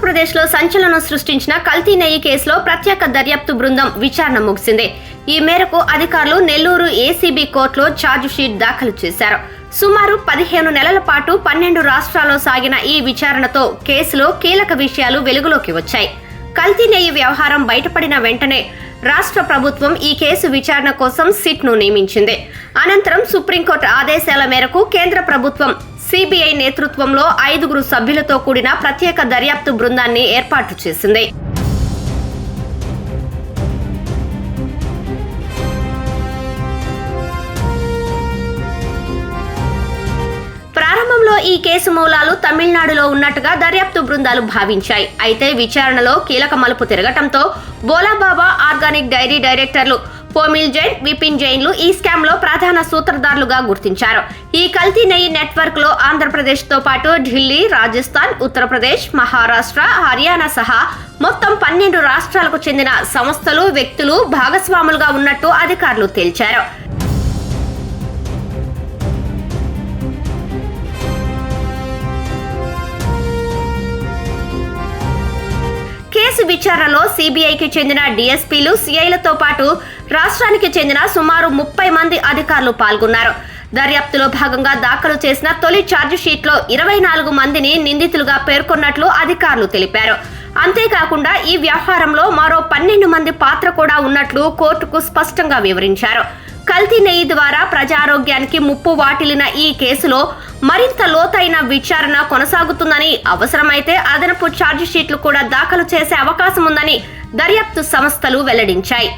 ఆంధ్రప్రదేశ్లో సంచలనం సృష్టించిన కల్తీ నెయ్యి కేసులో ప్రత్యేక దర్యాప్తు బృందం విచారణ ముగిసింది. ఈ మేరకు అధికారులు నెల్లూరు ఏసీబీ కోర్టులో ఛార్జిషీట్ దాఖలు చేశారు. సుమారు 15 నెలల పాటు 12 రాష్ట్రాల్లో సాగిన ఈ విచారణతో కేసులో కీలక విషయాలు వెలుగులోకి వచ్చాయి. కల్తీ నెయ్యి వ్యవహారం బయటపడిన వెంటనే రాష్ట్ర ప్రభుత్వం ఈ కేసు విచారణ కోసం సిట్ను నియమించింది. అనంతరం సుప్రీంకోర్టు ఆదేశాల మేరకు కేంద్ర ప్రభుత్వం సిబిఐ నేతృత్వంలో 5 సభ్యులతో కూడిన ప్రత్యేక దర్యాప్తు బృందాన్ని ఏర్పాటు చేసింది. ప్రారంభంలో ఈ కేసు మూలాలు తమిళనాడులో ఉన్నట్టుగా దర్యాప్తు బృందాలు భావించాయి. అయితే విచారణలో కీలక మలుపు తిరగటంతో బోలాబాబా ఆర్గానిక్ డైరీ డైరెక్టర్లు పోమిల్ జైన్, విపిన్ జైన్లు ఈ స్కామ్ లో ప్రధాన సూత్రధారులుగా గుర్తించారు. ఈ కల్తీ నెయ్యి నెట్వర్క్ లో ఆంధ్రప్రదేశ్ తో పాటు ఢిల్లీ, రాజస్థాన్, ఉత్తరప్రదేశ్, మహారాష్ట్ర, హర్యానా సహా మొత్తం 12 రాష్ట్రాలకు చెందిన సంస్థలు, వ్యక్తులు భాగస్వాములుగా ఉన్నట్టు అధికారులు తేల్చారు. కేసు విచారణలో సిబిఐకి చెందిన డిఎస్పీలు, సిఐలతో పాటు రాష్ట్రానికి చెందిన సుమారు 30 మంది అధికారులు పాల్గొన్నారు. దర్యాప్తులో భాగంగా దాఖలు చేసిన తొలి ఛార్జిషీట్లో 24 మందిని నిందితులుగా పేర్కొన్నట్లు అధికారులు తెలిపారు. అంతేకాకుండా ఈ వ్యవహారంలో మరో 12 మంది పాత్ర కూడా ఉన్నట్లు కోర్టుకు స్పష్టంగా వివరించారు. కల్తీ నెయ్యి ద్వారా ప్రజారోగ్యానికి ముప్పు వాటిల్లిన ఈ కేసులో మరింత లోతైన విచారణ కొనసాగుతుందని, అవసరమైతే అదనపు ఛార్జిషీట్లు కూడా దాఖలు చేసే అవకాశం ఉందని దర్యాప్తు సంస్థలు వెల్లడించాయి.